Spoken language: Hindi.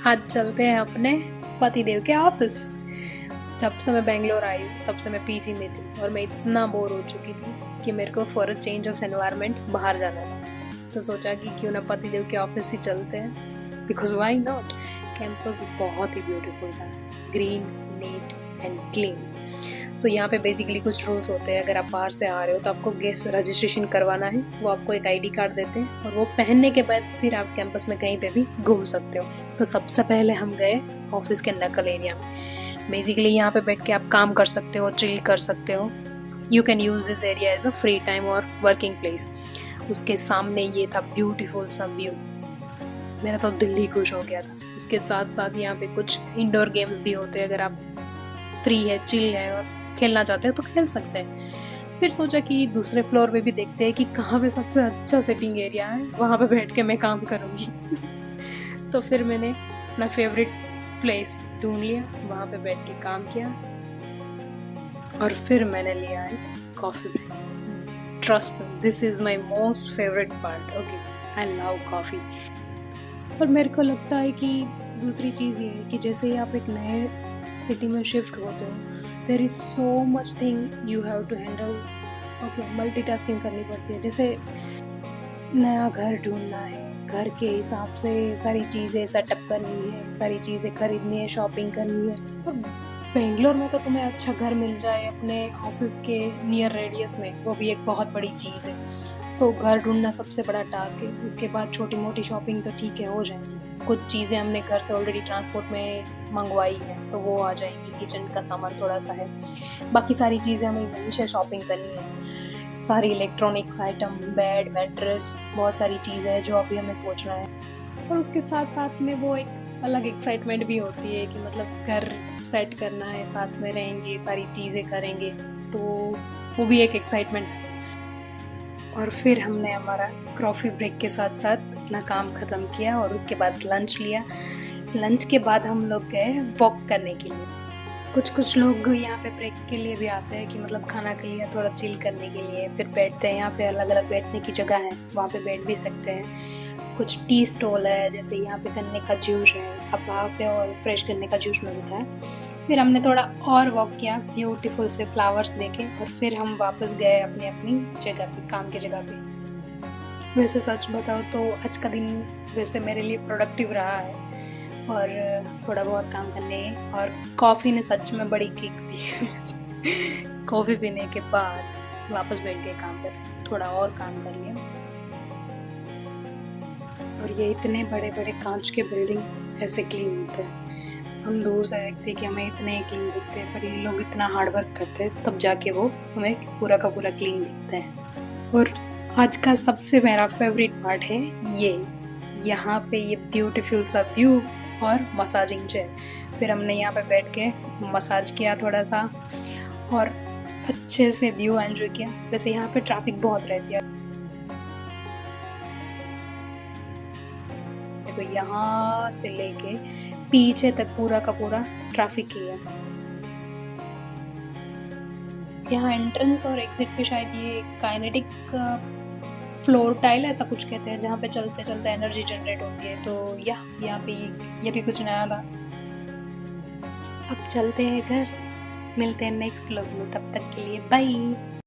आज चलते हैं अपने पतिदेव के ऑफिस। जब से मैं बेंगलोर आई हूँ तब से मैं पीजी में थी और मैं इतना बोर हो चुकी थी कि मेरे को for a change of environment बाहर जाना था। तो सोचा कि क्यों ना पतिदेव के ऑफिस ही चलते हैं, बिकॉज व्हाई नॉट। कैंपस बहुत ही ब्यूटीफुल था, ग्रीन, नीट एंड क्लीन। सो यहाँ पे बेसिकली कुछ रूल्स होते हैं। अगर आप बाहर से आ रहे हो तो आपको गेस्ट रजिस्ट्रेशन करवाना है। वो आपको एक आईडी कार्ड देते हैं और वो पहनने के बाद फिर आप कैंपस में कहीं पे भी घूम सकते हो। तो सबसे पहले हम गए ऑफिस के नकल एरिया में। बेसिकली यहाँ पे बैठ के आप काम कर सकते हो, चिल कर सकते हो। You can use this area as a free time और वर्किंग प्लेस। उसके सामने ये था ब्यूटीफुल सा व्यू। मेरा तो दिल ही खुश हो गया था। इसके साथ साथ यहाँ पे कुछ इंडोर गेम्स भी होते हैं। अगर आप फ्री है, चिल है और खेलना चाहते हैं तो खेल सकते हैं। फिर सोचा कि दूसरे फ्लोर पे भी देखते हैं कि कहाँ पे सबसे अच्छा सिटिंग एरिया है, वहां पे बैठ के मैं काम करूंगी। तो फिर मैंने अपना फेवरेट प्लेस ढूंढ लिया, वहां पे बैठ के काम किया और फिर मैंने लिया है coffee break. Trust me, this is my most favourite part. Okay, I love coffee. और मेरे को लगता है कि दूसरी चीज़ ये है कि जैसे ही आप एक नए सिटी में शिफ्ट होते हो, there is so much thing you have to handle. Okay, multitasking करनी पड़ती है। जैसे नया घर ढूंढना है, घर के हिसाब से सारी चीज़ें सेटअप करनी है, सारी चीज़ें खरीदनी है, शॉपिंग करनी है। और बेंगलोर में तो तुम्हें अच्छा घर मिल जाए अपने ऑफिस के नियर रेडियस में, वो भी एक बहुत बड़ी चीज़ है। सो घर ढूंढना सबसे बड़ा टास्क है। उसके बाद छोटी मोटी शॉपिंग तो ठीक है, हो जाएगी। कुछ चीज़ें हमने घर से ऑलरेडी ट्रांसपोर्ट में मंगवाई है तो वो आ जाएंगी। किचन का सामान थोड़ा सा है, बाकी सारी चीज़ें हमें वहीं से शॉपिंग करनी है। सारी इलेक्ट्रॉनिक्स आइटम, बेड, मैट्रेस, बहुत सारी चीज़ें हैं जो अभी हमें सोचना है। और उसके साथ साथ में वो एक अलग एक्साइटमेंट भी होती है कि मतलब घर सेट करना है, साथ में रहेंगे, सारी चीज़ें करेंगे, तो वो भी एक एक्साइटमेंट है। और फिर हमने हमारा कॉफ़ी ब्रेक के साथ साथ अपना काम ख़त्म किया और उसके बाद लंच लिया। लंच के बाद हम लोग गए वॉक करने के लिए। कुछ कुछ लोग यहाँ पे ब्रेक के लिए भी आते हैं कि मतलब खाना के लिए, थोड़ा चिल करने के लिए, फिर बैठते हैं। यहाँ पे अलग अलग बैठने की जगह है, वहाँ पे बैठ भी सकते हैं। कुछ टी स्टॉल है, जैसे यहाँ पे गन्ने का जूस है, आप आते हो और फ्रेश गन्ने का जूस मिलता है। फिर हमने थोड़ा और वॉक किया ब्यूटीफुल से फ्लावर्स देखे और फिर हम वापस गए अपनी अपनी जगह पे, काम की जगह पे। वैसे सच बताओ तो आज का दिन वैसे मेरे लिए प्रोडक्टिव रहा है और थोड़ा बहुत काम करने और कॉफ़ी ने सच में बड़ी किक दी है मुझे। कॉफ़ी पीने के बाद वापस बैठ के काम पर थोड़ा और काम कर लिया। और ये इतने बड़े बड़े कांच के बिल्डिंग ऐसे क्लीन होते हैं। हम दूर से देखते हैं कि हमें इतने क्लीन दिखते हैं, पर ये लोग इतना हार्ड वर्क करते हैं तब जाके वो हमें पूरा का पूरा क्लीन दिखता है। और आज का सबसे मेरा फेवरेट पार्ट है ये, यहाँ पे ये ब्यूटीफुल सा व्यू और मसाजिंग चेयर। फिर हमने यहाँ पे बैठ के मसाज किया थोड़ा सा और अच्छे से व्यू एंजॉय किया। वैसे यहाँ पे ट्रैफिक बहुत रहती है, तो यहाँ से लेके पीछे तक पूरा का पूरा ट्रैफिक ही है। यहाँ एंट्रेंस और एग्जिट पे शायद ये काइनेटिक फ्लोर टाइल ऐसा कुछ कहते हैं, जहाँ पे चलते चलते एनर्जी जनरेट होती है। तो यहाँ पे ये भी कुछ नया था। अब चलते हैं घर, मिलते हैं नेक्स्ट व्लॉग में, तब तक के लिए बाय।